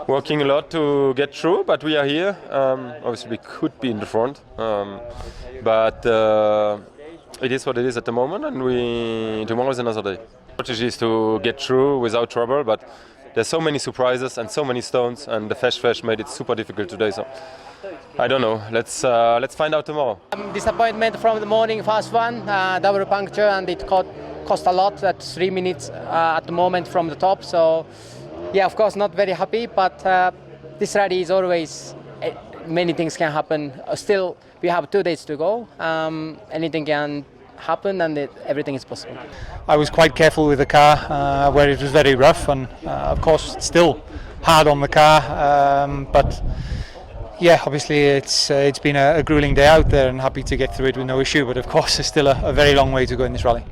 Working a lot to get through, but we are here. Obviously, we could be in the front, but it is what it is at the moment, and tomorrow is another day. The strategy is to get through without trouble, but there's so many surprises and so many stones, and the Fesh made it super difficult today. So I don't know. Let's find out tomorrow. Disappointment from the morning fast one, double puncture, and it cost a lot. At 3 minutes at the moment from the top. So yeah, of course, not very happy. But this rally is always many things can happen. Still, we have 2 days to go. Anything can happen, and everything is possible. I was quite careful with the car where it was very rough, and of course it's still hard on the car, but yeah, obviously it's been a grueling day out there, and happy to get through it with no issue, but of course there's still a very long way to go in this rally.